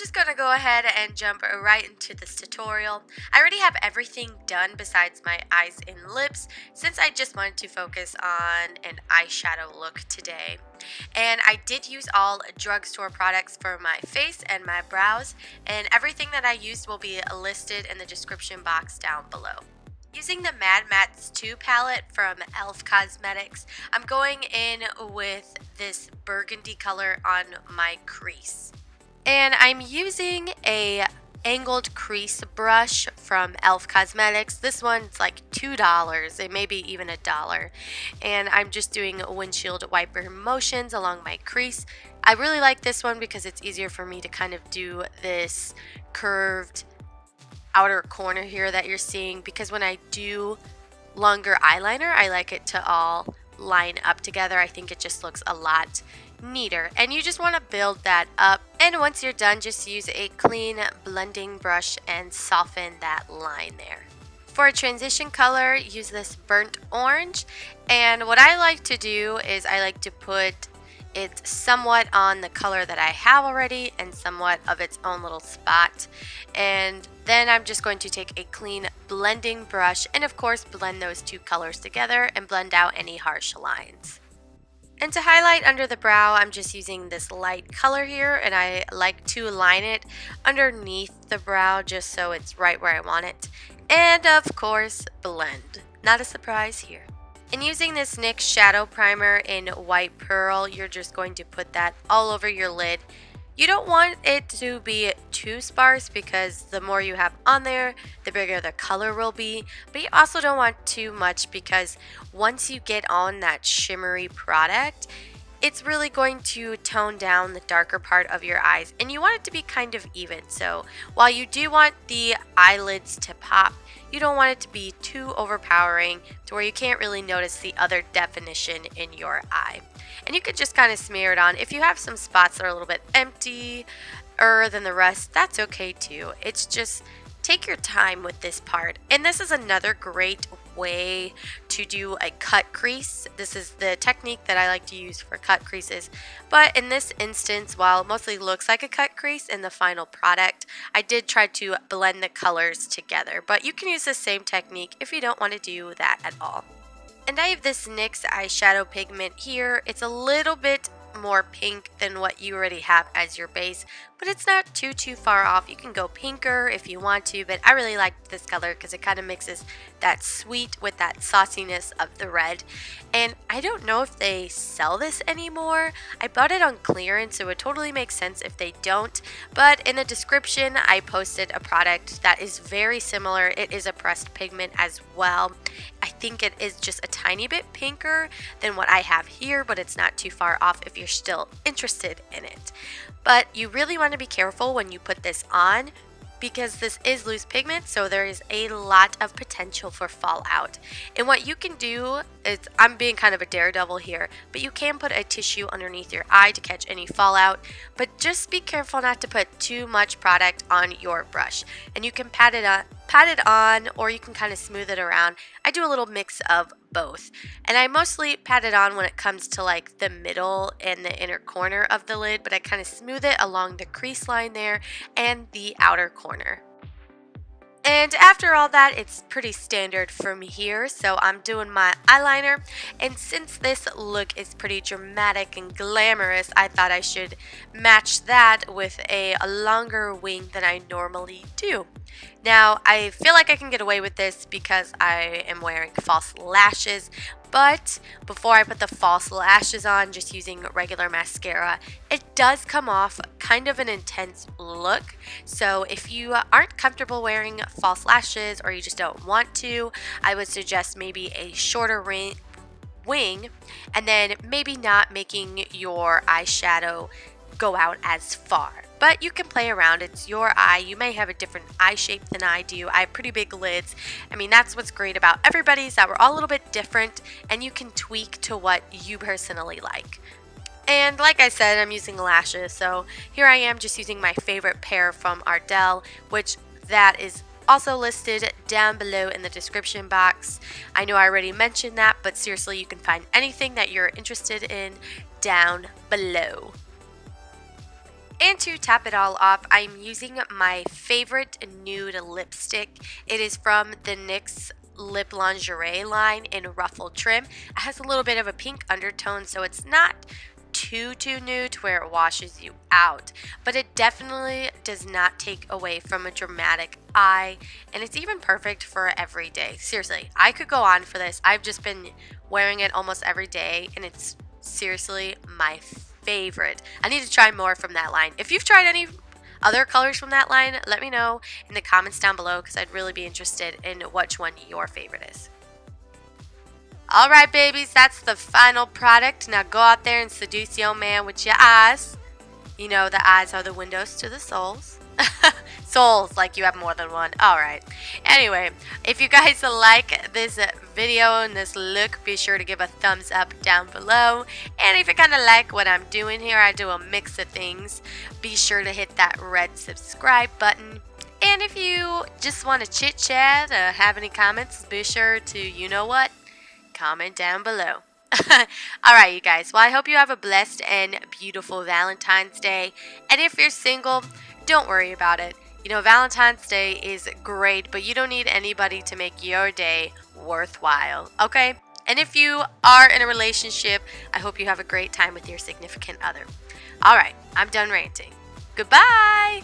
just going to go ahead and jump right into this tutorial. I already have everything done besides my eyes and lips since I just wanted to focus on an eyeshadow look today. And I did use all drugstore products for my face and my brows, and everything that I used will be listed in the description box down below. Using the Mad Mattes 2 palette from e.l.f. Cosmetics, I'm going in with this burgundy color on my crease. And I'm using a angled crease brush from e.l.f. Cosmetics. This one's like $2, it may be even $1. And I'm just doing windshield wiper motions along my crease. I really like this one because it's easier for me to kind of do this curved outer corner here that you're seeing, because when I do longer eyeliner, I like it to all line up together. I think it just looks a lot neater, and you just want to build that up. And once you're done, just use a clean blending brush and soften that line there. For a transition color, use this burnt orange, and what I like to do is I like to put it somewhat on the color that I have already and somewhat of its own little spot. And then I'm just going to take a clean blending brush and of course blend those two colors together and blend out any harsh lines. And to highlight under the brow, I'm just using this light color here, and I like to line it underneath the brow just so it's right where I want it. And of course, blend. Not a surprise here. And using this NYX Shadow Primer in White Pearl, you're just going to put that all over your lid. You don't want it to be too sparse because the more you have on there, the bigger the color will be. But you also don't want too much because once you get on that shimmery product, it's really going to tone down the darker part of your eyes, and you want it to be kind of even. So while you do want the eyelids to pop, you don't want it to be too overpowering to where you can't really notice the other definition in your eye. And you could just kind of smear it on. If you have some spots that are a little bit emptier than the rest, that's okay too. It's just take your time with this part. And this is another great way to do a cut crease. This is the technique that I like to use for cut creases, but in this instance, while it mostly looks like a cut crease in the final product, I did try to blend the colors together. But you can use the same technique if you don't want to do that at all. And I have this NYX eyeshadow pigment here. It's a little bit more pink than what you already have as your base, but it's not too far off. You can go pinker if you want to, but I really like this color because it kind of mixes that sweet with that sauciness of the red. And I don't know if they sell this anymore. I bought it on clearance, so it totally makes sense if they don't, but in the description I posted a product that is very similar. It is a pressed pigment as well. I think it is just a tiny bit pinker than what I have here, but it's not too far off if you're still interested in it. But you really want to be careful when you put this on because this is loose pigment, so there is a lot of potential for fallout. And what you can do is, I'm being kind of a daredevil here, but you can put a tissue underneath your eye to catch any fallout, but just be careful not to put too much product on your brush. And you can pat it on, or you can kind of smooth it around. I do a little mix of both, and I mostly pat it on when it comes to like the middle and the inner corner of the lid, but I kind of smooth it along the crease line there and the outer corner. And after all that, it's pretty standard from here, so I'm doing my eyeliner. And since this look is pretty dramatic and glamorous, I thought I should match that with a longer wing than I normally do. Now, I feel like I can get away with this because I am wearing false lashes, but before I put the false lashes on, just using regular mascara, it does come off kind of an intense look. So if you aren't comfortable wearing false lashes or you just don't want to, I would suggest maybe a shorter wing, and then maybe not making your eyeshadow go out as far. But you can play around. It's your eye. You may have a different eye shape than I do. I have pretty big lids. I mean, that's what's great about everybody's, that we're all a little bit different, and you can tweak to what you personally like. And like I said, I'm using lashes, so here I am just using my favorite pair from Ardell, which that is also listed down below in the description box. I know I already mentioned that, but seriously, you can find anything that you're interested in down below. And to top it all off, I'm using my favorite nude lipstick. It is from the NYX Lip Lingerie line in ruffled trim. It has a little bit of a pink undertone, so it's not too nude to where it washes you out, but it definitely does not take away from a dramatic eye, and it's even perfect for every day. Seriously, I could go on for this. I've just been wearing it almost every day, and it's seriously my favorite. I need to try more from that line. If you've tried any other colors from that line, let me know in the comments down below, because I'd really be interested in which one your favorite is. Alright babies, that's the final product. Now go out there and seduce your man with your eyes. You know the eyes are the windows to the souls. Souls, like you have more than one. Alright. Anyway, if you guys like this video and this look, be sure to give a thumbs up down below. And if you kind of like what I'm doing here, I do a mix of things. Be sure to hit that red subscribe button. And if you just want to chit chat or have any comments, be sure to, you know what? Comment down below. Alright you guys, well I hope you have a blessed and beautiful Valentine's Day, and if you're single, don't worry about it. You know, Valentine's Day is great, but you don't need anybody to make your day worthwhile, okay? And if you are in a relationship, I hope you have a great time with your significant other. Alright, I'm done ranting. Goodbye!